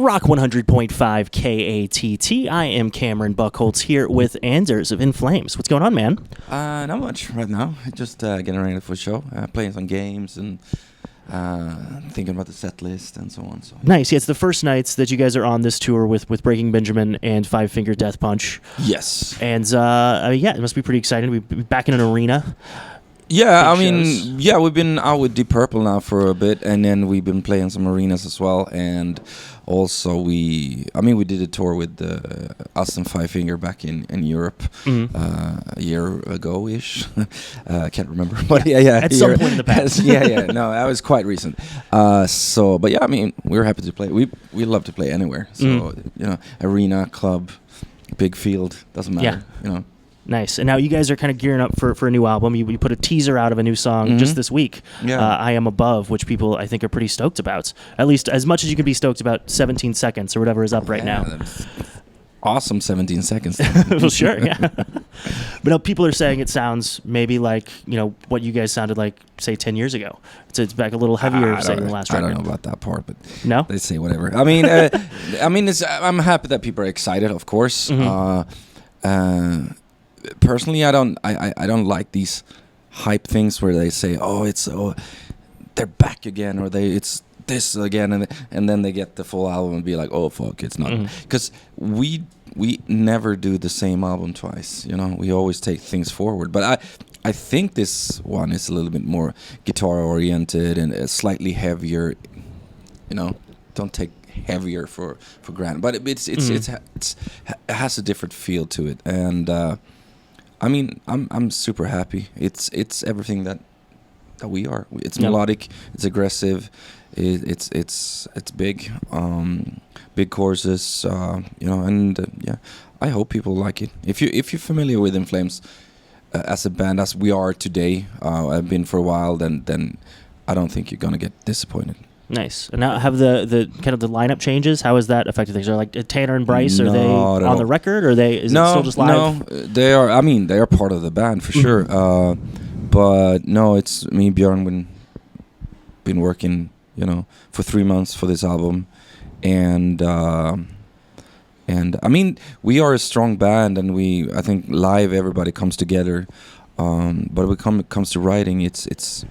Rock 100.5 KATT. I am Cameron Buchholtz here with Anders of In Flames. What's going on, man? Not much right now. Just getting ready for the show, playing some games and thinking about the set list and so on. So nice. Yeah, it's the first nights that you guys are on this tour with Breaking Benjamin and Five Finger Death Punch. yes. And yeah, it must be pretty exciting to be back in an arena. Yeah, Big shows. we've been out with Deep Purple now for a bit, and then we've been playing some arenas as well. And also we did a tour with us and Five Finger back in Europe a year ago-ish. I can't remember, but yeah. At some point in the past. yeah. No, that was quite recent. But yeah, we're happy to play. We love to play anywhere. So arena, club, big field, doesn't matter. Yeah. Nice. And now you guys are kind of gearing up for a new album. You put a teaser out of a new song just this week, I Am Above, which people, I think, are pretty stoked about. At least as much as you can be stoked about 17 Seconds or whatever is up right now. Awesome 17 seconds. Well, sure, yeah. But now people are saying it sounds maybe like, what you guys sounded like, say, 10 years ago. It's back a little heavier, say, than the last record. I don't know about that part, but no? They say whatever. I'm happy that people are excited, of course. Personally, I don't like these hype things where they say, they're back again, or it's this again, and then they get the full album and be like, oh fuck, it's not, because we never do the same album twice. We always take things forward. But I think this one is a little bit more guitar oriented and slightly heavier. Don't take heavier for granted, but it has a different feel to it, and I'm super happy. It's everything that we are. It's melodic. It's aggressive. It's big. Big choruses. I hope people like it. If you're familiar with In Flames as a band as we are today, I've been for a while. Then I don't think you're gonna get disappointed. Nice. And now have the kind of the lineup changes. How has that affected things? Are like Tanner and Bryce? Are they on the record? Or is it still just live? No, they are. They are part of the band for sure. But no, it's me, Björn. Been working, for 3 months for this album, and we are a strong band, and I think live everybody comes together. But when it comes to writing, it's.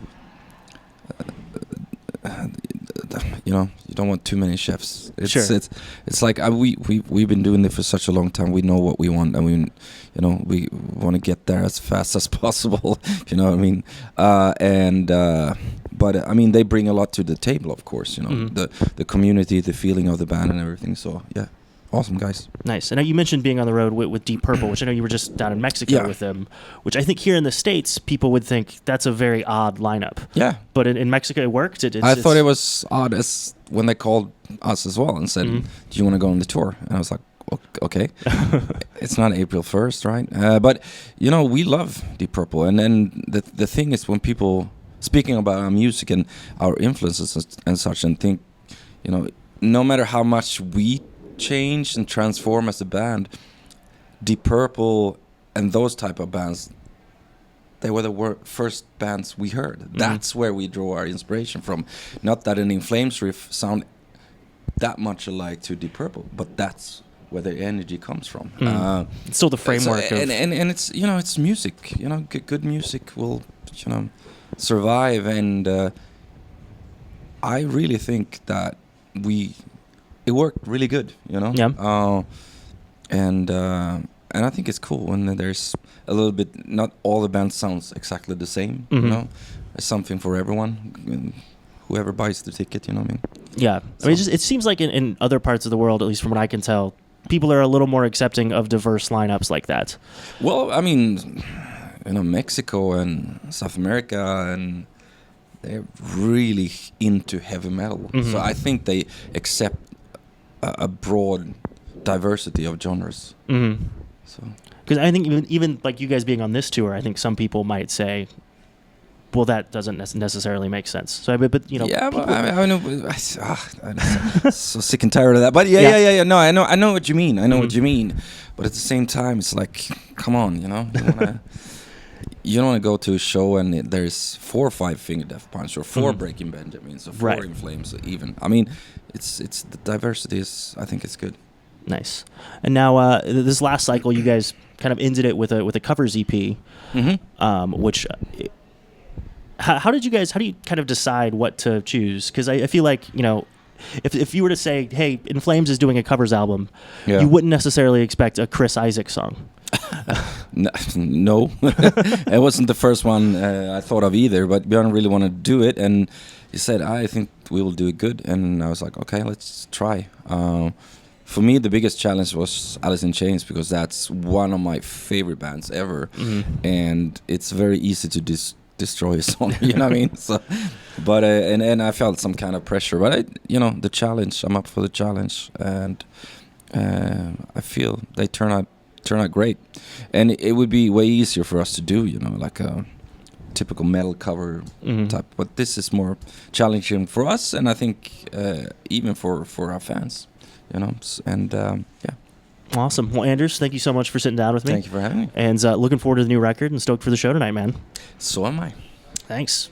You don't want too many chefs. It's like we've been doing it for such a long time. We know what we want, and we want to get there as fast as possible. You know what I mean? But they bring a lot to the table, of course. The community, the feeling of the band, and everything. So yeah. Awesome guys. Nice. And now you mentioned being on the road with Deep Purple, which I know you were just down in Mexico with them, which I think here in the States, people would think that's a very odd lineup. Yeah. But in Mexico, it worked? I thought it was odd as when they called us as well and said, do you want to go on the tour? And I was like, okay. It's not April 1st, right? But, we love Deep Purple. And then the thing is when people, speaking about our music and our influences and such, and think, no matter how much we change and transform as a band, Deep Purple and those type of bands, they were the first bands we heard. That's where we draw our inspiration from. Not that an In Flames riff sound that much alike to Deep Purple, but that's where the energy comes from. It's still the framework of... and it's it's music. Good music will survive, and I really think that it worked really good, Yeah. And I think it's cool when there's a little bit. Not all the band sounds exactly the same. There's something for everyone. Whoever buys the ticket, Yeah. So. It seems like in other parts of the world, at least from what I can tell, people are a little more accepting of diverse lineups like that. Well, Mexico and South America and. They're really into heavy metal, so I think they accept a broad diversity of genres. So, because I think even like you guys being on this tour, I think some people might say, well, that doesn't necessarily make sense. So, but yeah, but I know. I'm so sick and tired of that. But yeah. No, I know what you mean. What you mean. But at the same time, it's like, come on, you wanna. you don't want to go to a show and there's 4 or 5 Finger Death Punch or 4 Breaking Benjamins or 4 Right. In Flames even. I mean, it's the diversity is, I think it's good. Nice. And now this last cycle, you guys kind of ended it with a covers EP, which. How do you kind of decide what to choose? Because I feel like, you know, if you were to say, hey, In Flames is doing a covers album, you wouldn't necessarily expect a Chris Isaak song. No, it wasn't the first one I thought of either, but Björn really wanted to do it, and he said, I think we will do it good, and I was like, okay, let's try. For me, the biggest challenge was Alice in Chains, because that's one of my favorite bands ever, and it's very easy to destroy a song, you know what I mean? So, but and I felt some kind of pressure, but the challenge, I'm up for the challenge, and I feel they turn out great, and it would be way easier for us to do, you know, like a typical metal cover type, but this is more challenging for us, and I think even for our fans, you know, and yeah. Awesome. Well, Anders, thank you so much for sitting down with me. Thank you for having me. And looking forward to the new record and stoked for the show tonight, man. So am I. Thanks.